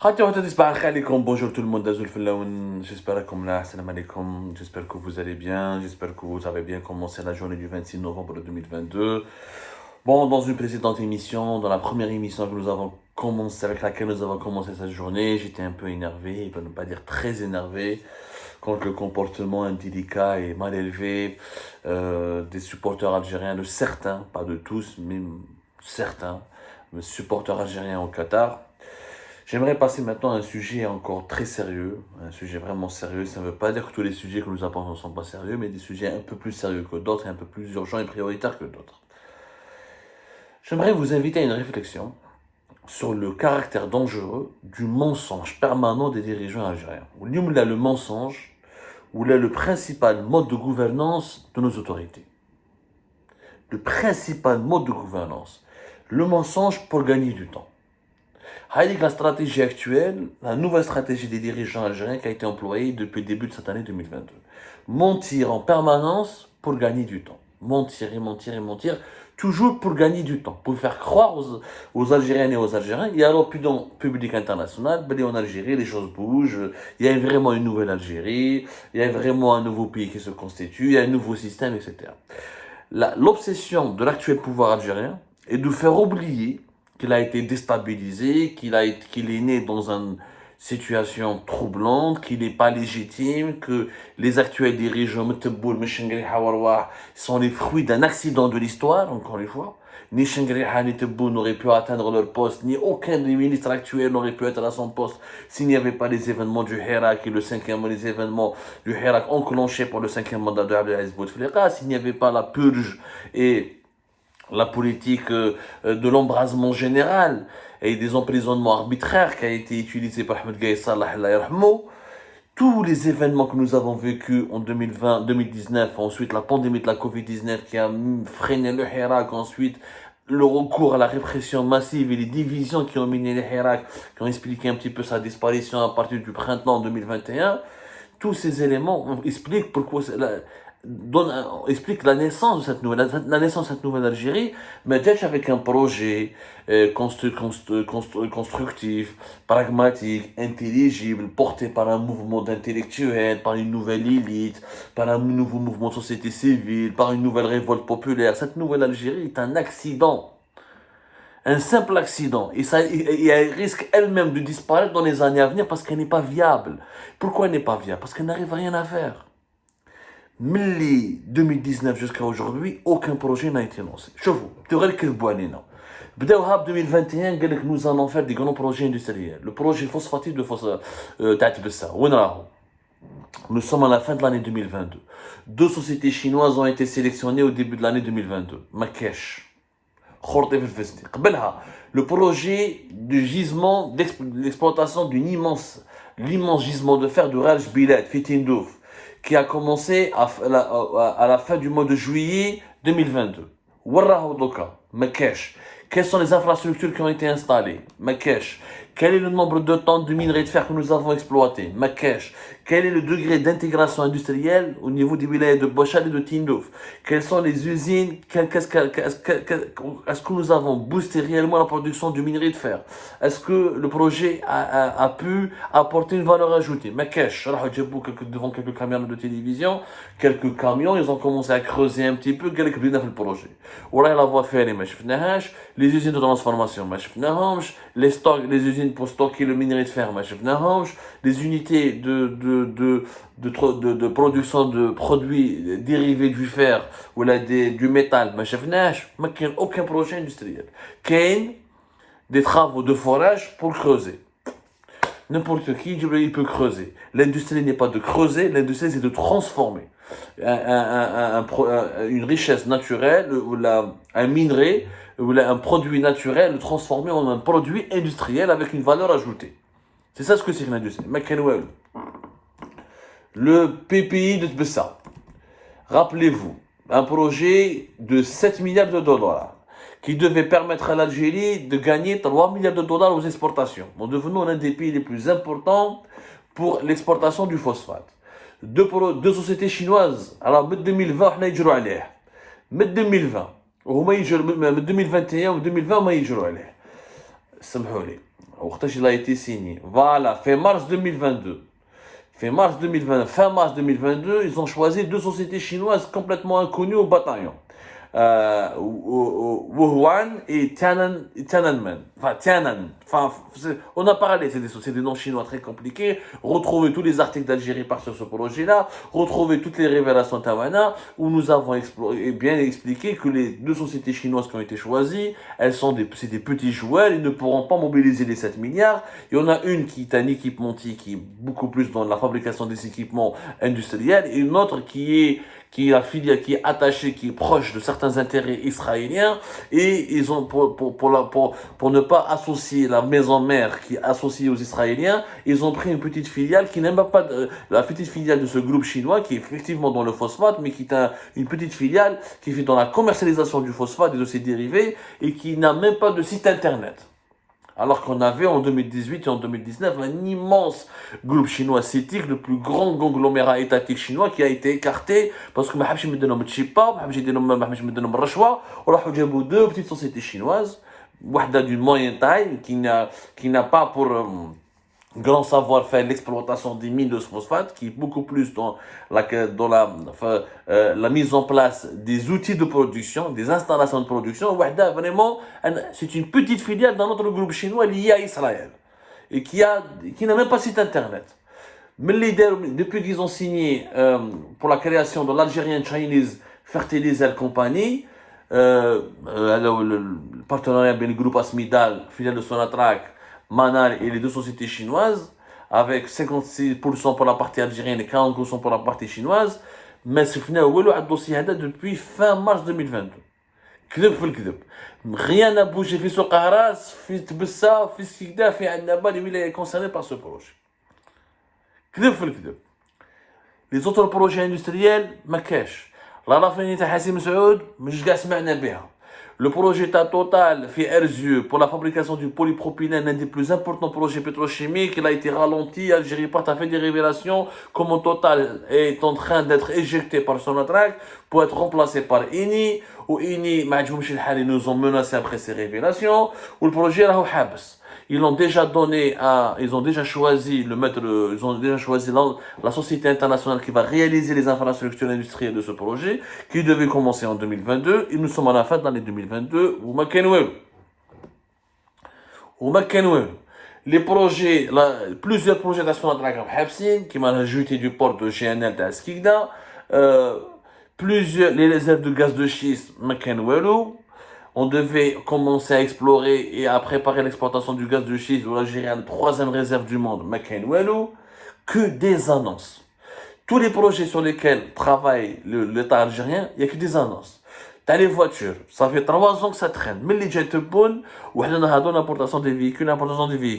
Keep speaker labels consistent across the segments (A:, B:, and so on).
A: Bonjour tout le monde, j'espère que vous allez bien, j'espère que vous avez bien commencé la journée du 26 novembre 2022. Bon, dans une précédente émission, dans la première émission que nous avons commencé, avec laquelle nous avons commencé cette journée, j'étais un peu énervé, pour ne pas dire très énervé, contre le comportement indélicat et mal élevé des supporters algériens, de certains, pas de tous, mais certains, supporters algériens au Qatar. J'aimerais passer maintenant à un sujet encore très sérieux, un sujet vraiment sérieux. Ça ne veut pas dire que tous les sujets que nous abordons ne sont pas sérieux, mais des sujets un peu plus sérieux que d'autres et un peu plus urgents et prioritaires que d'autres. J'aimerais vous inviter à une réflexion sur le caractère dangereux du mensonge permanent des dirigeants algériens. Là, le mensonge, ou là, le principal mode de gouvernance de nos autorités. Le principal mode de gouvernance. Le mensonge pour gagner du temps. La stratégie actuelle, la nouvelle stratégie des dirigeants algériens qui a été employée depuis le début de cette année 2022. Mentir en permanence pour gagner du temps. Mentir et mentir et mentir, toujours pour gagner du temps. Pour faire croire aux Algériennes et aux Algériens, il y a l'opinion publique internationale, en Algérie, les choses bougent, il y a vraiment une nouvelle Algérie, il y a vraiment un nouveau pays qui se constitue, il y a un nouveau système, etc. L'obsession de l'actuel pouvoir algérien est de faire oublier qu'il a été déstabilisé, qu'il est né dans une situation troublante, qu'il n'est pas légitime, que les actuels dirigeants sont les fruits d'un accident de l'histoire, encore une fois. Ni Shengriha ni Tebboune n'auraient pu atteindre leur poste, ni aucun des ministres actuels n'aurait pu être à son poste s'il n'y avait pas les événements du Hirak et les événements du Hirak enclenchés pour le 5e mandat de Abdelaziz Bouteflika, s'il n'y avait pas la purge et la politique de l'embrasement général et des emprisonnements arbitraires qui a été utilisé par Ahmed Gaye Salah, tous les événements que nous avons vécus en 2020, 2019, ensuite la pandémie de la Covid-19 qui a freiné le Hirak, ensuite le recours à la répression massive et les divisions qui ont miné le Hirak, qui ont expliqué un petit peu sa disparition à partir du printemps 2021, tous ces éléments expliquent pourquoi explique la naissance de cette nouvelle Algérie, mais déjà avec un projet constructif, pragmatique, intelligible, porté par un mouvement d'intellectuels, par une nouvelle élite, par un nouveau mouvement de société civile, par une nouvelle révolte populaire. Cette nouvelle Algérie est un accident. Un simple accident. Et elle risque elle-même de disparaître dans les années à venir parce qu'elle n'est pas viable. Pourquoi elle n'est pas viable? Parce qu'elle n'arrive à rien à faire. Mais 2019 jusqu'à aujourd'hui, aucun projet n'a été lancé. شوفوا بداو غير يكذبوا علينا. بداوها ب 2021 قال لك nous allons faire des grands projets industriels. Le projet phosphatique تاع تبسة وين راهو؟ Nous sommes à la fin de l'année 2022. Deux sociétés chinoises ont été sélectionnées au début de l'année 2022. ما كاش. خورطي في الفستي. قبلها le projet de gisement d'exploitation l'immense gisement de fer de Raj Bilad في Tindouf, qui a commencé à la fin du mois de juillet 2022. Quelles sont les infrastructures qui ont été installées? Quel est le nombre de tonnes de minerais de fer que nous avons exploité? Quel est le degré d'intégration industrielle au niveau des wilayas de Bochal et de Tindouf? Quelles sont les usines? Est-ce que nous avons boosté réellement la production du minerai de fer? Est-ce que le projet a pu apporter une valeur ajoutée? Devant quelques camions de télévision, quelques camions, ils ont commencé à creuser un petit peu, le projet. La voie ferrée, les usines de transformation, les stocks, les usines pour stocker le minerai de fer, les unités de production de produits dérivés du fer ou du métal, aucun projet industriel. Des travaux de forage pour creuser. N'importe qui, il peut creuser. L'industrie n'est pas de creuser, l'industrie c'est de transformer une richesse naturelle, un minerai, un produit naturel, le transformer en un produit industriel avec une valeur ajoutée. C'est ça ce que c'est l'industrie. Le PPI de Tbessa. Rappelez-vous, un projet de 7 milliards de dollars qui devait permettre à l'Algérie de gagner 3 milliards de dollars aux exportations. Nous devenons l'un des pays les plus importants pour l'exportation du phosphate. Deux sociétés chinoises. Alors, en 2020, on a يجروا عليه. En 2020, وهما يجروا من 2021 و 2020 ما يجروا عليه. سمحوا لي. il a été signé. Voilà, fin mars 2022. Fin mars 2022, ils ont choisi deux sociétés chinoises complètement inconnues au bataillon. Wuhan et Tiananmen. Enfin, Tianan. Enfin, on a parlé, c'est des noms chinois très compliqués. Retrouvez tous les articles d'Algérie par sur ce projet-là. Retrouvez toutes les révélations Tawana, où nous avons bien expliqué que les deux sociétés chinoises qui ont été choisies, c'est des petits joueurs, ils ne pourront pas mobiliser les 7 milliards. Il y en a une qui est un équipementier qui est beaucoup plus dans la fabrication des équipements industriels, et une autre qui est la filiale, qui est attachée, qui est proche de certains intérêts israéliens, et ils ont, pour ne pas associer la maison mère qui est associée aux Israéliens, ils ont pris une petite filiale qui n'aime pas la petite filiale de ce groupe chinois, qui est effectivement dans le phosphate, mais qui est une petite filiale qui fait dans la commercialisation du phosphate et de ses dérivés, et qui n'a même pas de site internet. Alors qu'on avait en 2018 et en 2019 un immense groupe chinois CITIC, le plus grand conglomérat étatique chinois qui a été écarté parce que ما حبش يمدلهم التشيبا ما حبش يمدلهم الرشوه وراحوا جابوا deux petites sociétés chinoises, واحده d'une moyenne taille qui n'a pas pour grand savoir-faire l'exploitation des mines de phosphate, qui est beaucoup plus dans la mise en place des outils de production, des installations de production. Vraiment, c'est une petite filiale d'un autre groupe chinois lié à Israël et qui n'a même pas site internet. Mais depuis qu'ils ont signé pour la création de l'Algerian Chinese Fertilizer Company, le partenariat avec le groupe Asmidal, filiale de Sonatrach, Manal et les deux sociétés chinoises, avec 56% pour la partie algérienne et 40% pour la partie chinoise, mais c'est fini le dossier depuis fin mars 2022. Rien n'a bougé في سوق عراس في تبسة في سكيكدا في عنابة les wilayas concernés par ce projet. Les autres projets industriels ما كاش. La raffinerie تاع حسيم سعود مش كاع سمعنا بها. Le projet Total fait Erzieux pour la fabrication du polypropylène, l'un des plus importants projets pétrochimiques, il a été ralenti. Algérie Part a fait des révélations comment Total est en train d'être éjecté par Sonatrach pour être remplacé par Eni. Ou Eni, ils nous ont menacé après ces révélations. Ou le projet Rahou Habs. Ils ont déjà choisi la société internationale qui va réaliser les infrastructures industrielles de ce projet, qui devait commencer en 2022. Et nous sommes à la fin de l'année 2022. Plusieurs projets d'Assonatrach Habsin, qui m'ont ajouté du port de GNL d'Askigda, les réserves de gaz de schiste, on devait commencer à explorer et à préparer l'exportation du gaz de schiste où l'Algérie a la troisième réserve du monde, que des annonces. Tous les projets sur lesquels travaille l'État algérien, il n'y a que des annonces. T'as les voitures, ça fait 3 ans que ça traîne. Mais les jets bonnes, ou l'importation des véhicules,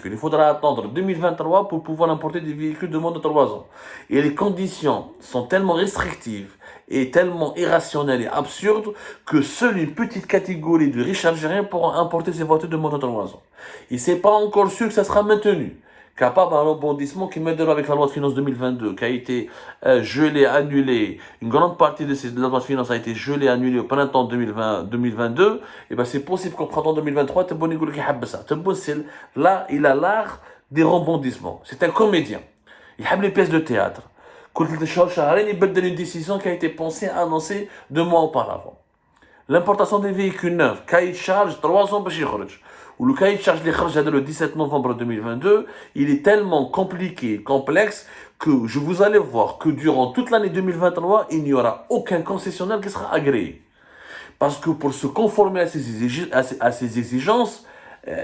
A: Il faudra attendre 2023 pour pouvoir importer des véhicules de moins de 3 ans. Et les conditions sont tellement restrictives et tellement irrationnelles et absurdes que seule une petite catégorie de riches algériens pourront importer ces voitures de moins de 3 ans. Et c'est pas encore sûr que ça sera maintenu. Capable d'un rebondissement qui met de l'eau avec la loi de finances 2022, qui a été gelée, annulée. Une grande partie de la loi de finances a été gelée, annulée au printemps 2022. Et ben c'est possible qu'au printemps 2023, là, il a l'art des rebondissements. C'est un comédien. Il aime les pièces de théâtre. Il donne une décision qui a été pensée, annoncée 2 mois auparavant. L'importation des véhicules neufs, cahier de charge, 3 ans, où le cahier de charge le 17 novembre 2022, il est tellement compliqué, complexe, que vous allez voir que durant toute l'année 2023, il n'y aura aucun concessionnaire qui sera agréé. Parce que pour se conformer à ces exigences,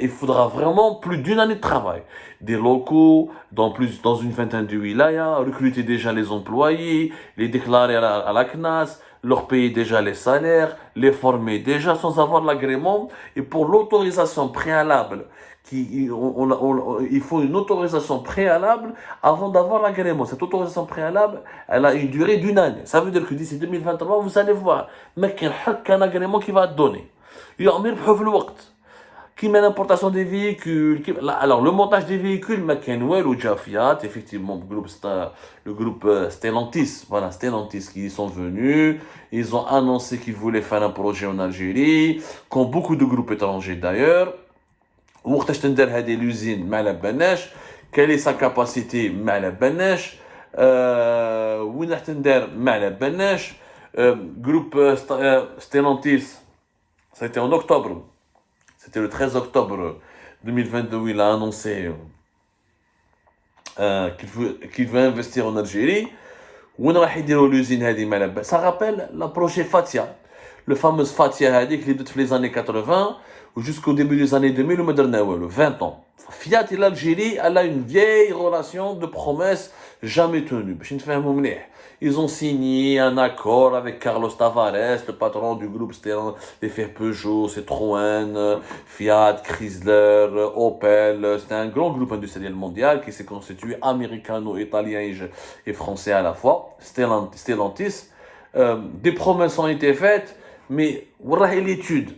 A: il faudra vraiment plus d'1 année de travail. Des locaux dans une vingtaine de wilayas, recruter déjà les employés, les déclarer à la CNAS, leur payer déjà les salaires, les former déjà sans avoir l'agrément. Et pour l'autorisation préalable, il faut une autorisation préalable avant d'avoir l'agrément. Cette autorisation préalable, elle a une durée d'1 année. Ça veut dire que d'ici 2023, vous allez voir, mais qu'il y a un agrément qui va être donné. Il y a un qui met l'importation des véhicules. Alors, le montage des véhicules, McKenwell ou Jafiat, effectivement, le groupe Stellantis, voilà, Stellantis qui sont venus, ils ont annoncé qu'ils voulaient faire un projet en Algérie, comme beaucoup de groupes étrangers d'ailleurs. وقتاش تندار هذه لوزين ما على بالناش. quelle est sa capacité ما على بالناش. وين راح تندار ما على بالناش. Groupe Stellantis, c'était en octobre, c'était le 13 octobre 2022 où il a annoncé qu'il veut investir en Algérie. وين راح يديروا l'usine هذه ما على بالناش. Ça rappelle le projet Fatia, le fameux Fatia هذيك اللي بدات في les années 80 jusqu'au début des années 2000 وما درنا والو 20 ans. Fiat et l'Algérie, elle a une vieille relation de promesses jamais tenues. Ils ont signé un accord avec Carlos Tavares, le patron du groupe des Peugeot, Citroën, Fiat, Chrysler, Opel. C'était un grand groupe industriel mondial qui s'est constitué américano-italien et français à la fois. Stellantis. Des promesses ont été faites, mais l'étude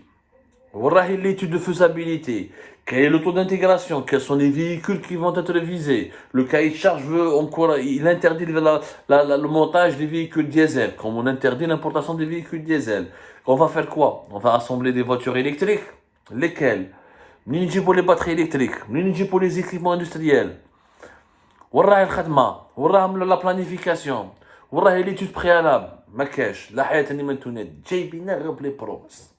A: de faisabilité. Quel est le taux d'intégration? Quels sont les véhicules qui vont être visés? Le cahier de charge il interdit le montage des véhicules diesel, comme on interdit l'importation des véhicules diesel. On va faire quoi? On va assembler des voitures électriques. Lesquelles? Pour les batteries électriques, pour les équipements industriels. La planification. L'étude préalable. Makash, la hayat animatounet. Jaybina les promesses.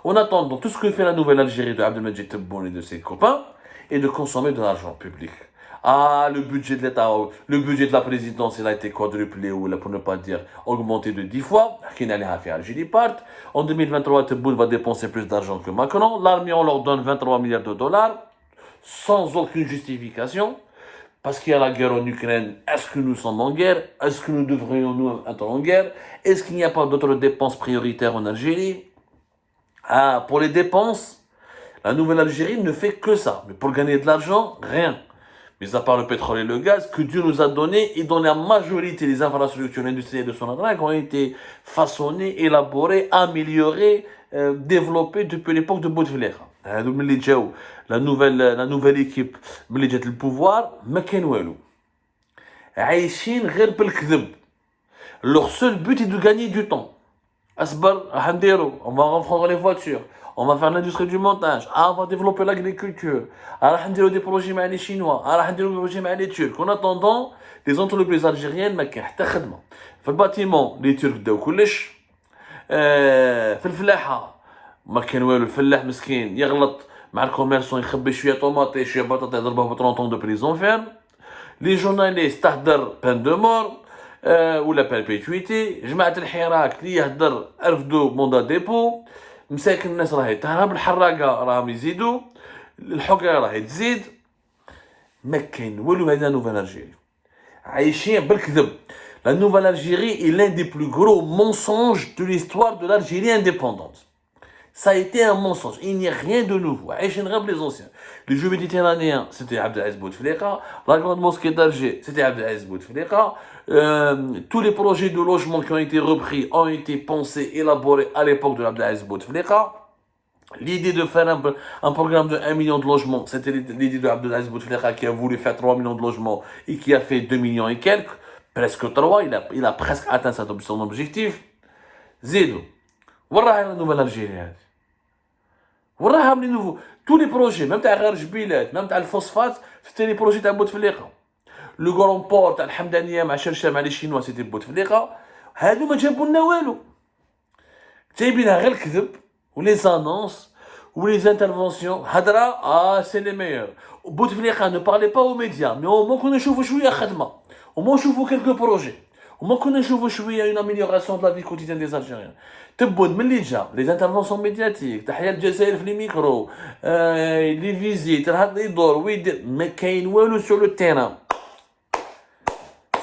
A: En attendant, tout ce que fait la nouvelle Algérie de Abdelmajid Tebboune et de ses copains est de consommer de l'argent public. Ah, le budget de l'État, le budget de la présidence, il a été quadruplé, ou pour ne pas dire augmenté de 10 fois. En 2023, Tebboune va dépenser plus d'argent que Macron. L'armée, on leur donne 23 milliards de dollars, sans aucune justification. Parce qu'il y a la guerre en Ukraine, est-ce que nous sommes en guerre? Est-ce que nous devrions nous être en guerre? Est-ce qu'il n'y a pas d'autres dépenses prioritaires en Algérie? Ah, pour les dépenses, la nouvelle Algérie ne fait que ça. Mais pour gagner de l'argent, rien. Mais à part le pétrole et le gaz que Dieu nous a donné et dont la majorité des infrastructures industrielles de son adresse ont été façonnées, élaborées, améliorées, développées depuis l'époque de Bouteflika. La nouvelle équipe, اللي جات البouvoir, ما كان والو. عايشين غير بالكذب. Leur seul but est de gagner du temps. Asbar, on va reprendre les voitures, on va faire l'industrie du montage, on va développer l'agriculture, on va faire des projets avec les Chinois, on va faire des projets avec les Turcs. En attendant, les entreprises algériennes ما كاين حتى خدمة. في الباتيمون les Turcs بداو كلش. في الفلاحة ما كان والو. الفلاح مسكين يغلط مع الكوميرسون يخبي شوية طوماطي شوية بطاطا يضربها ب 30 ans de prison ferme. Les journalistes تحضر peine de mort. ولا بيربيتويتي. جماعة الحراك اللي يهدر رفدوا موندا ديبو. مساكن الناس راهي تهرب. الحراقة راهم يزيدوا. الحقرة راهي تزيد. ما كاين والو. هذا نوفال الجيري عايشين بالكذب. La nouvelle Algérie est l'un des plus gros mensonges de l'histoire de l'Algérie indépendante. Ça a été un mensonge. Il n'y a rien de nouveau. عايشين غير les anciens. Les Jeux méditerranéens, c'était Abdelaziz Bouteflika. La grande mosquée d'Alger, c'était Abdelaziz Bouteflika. Tous les projets de logement qui ont été repris ont été pensés, élaborés à l'époque de Abdelaziz Bouteflika. L'idée de faire un programme de 1 million de logements, c'était l'idée de Abdelaziz Bouteflika qui a voulu faire 3 millions de logements et qui a fait 2 millions et quelques. Presque 3, il a presque atteint son objectif. Zidou. Voilà la nouvelle Algérie. Voilà les nouveaux. Tous les projets, même تاع غير جبيلات, même تاع الفوسفات, c'était les projets تاع بوتفليقة. Le grand port تاع الحمدانية مع شرشة مع les Chinois, c'était بوتفليقة. هادو ما جابوا لنا والو. جايبينها غير الكذب ولي annonces ou les interventions. هضرة, c'est les meilleurs. بوتفليقة ne parlait pas aux médias, mais au moins كنا نشوفوا شوية خدمة. Au moins نشوفوا quelques projets. Au moins كنا نشوفوا شوية une amélioration de la vie quotidienne des Algériens. تبون من اللي جا les interventions médiatiques, تحيا الجزائر في لي ميكرو, les visites, هاد يدور ويدير, ما كاين والو sur le terrain.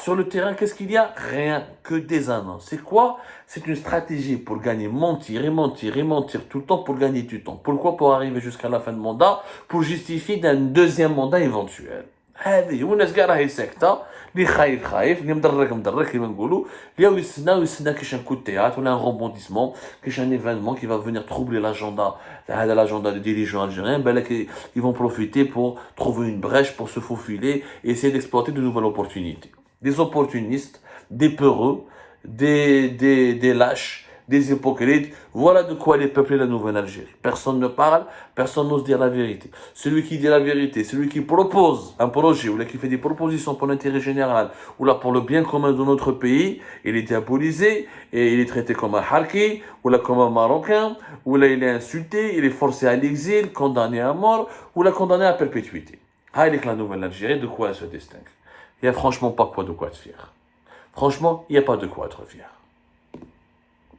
A: Sur le terrain, qu'est-ce qu'il y a? Rien que des annonces. C'est quoi? C'est une stratégie pour gagner, mentir et mentir et mentir tout le temps pour gagner du temps. Pourquoi? Pour arriver jusqu'à la fin de mandat, pour justifier d'un deuxième mandat éventuel. هذه والناس كاع راهي ساكته. اللي خايف اللي مدرك كيما نقولوا. اللي يستنى كاش ان كو تhéâtre ولا un rebondissement, كاش un événement qui va venir troubler l'agenda des dirigeants algériens. بالك ils vont profiter pour trouver une brèche pour se faufiler et essayer d'exploiter de nouvelles opportunités. Des opportunistes, des peureux, des lâches, des hypocrites. Voilà de quoi elle est peuplée la nouvelle Algérie. Personne ne parle, personne n'ose dire la vérité. Celui qui dit la vérité, celui qui propose un projet, ou là qui fait des propositions pour l'intérêt général, ou là pour le bien commun de notre pays, il est diabolisé, et il est traité comme un harki, ou là comme un Marocain, ou là il est insulté, il est forcé à l'exil, condamné à mort, ou là condamné à perpétuité. Ah, il est que la nouvelle Algérie, de quoi elle se distingue? Il n'y a franchement pas de quoi être fier. Franchement, il n'y a pas de quoi être fier.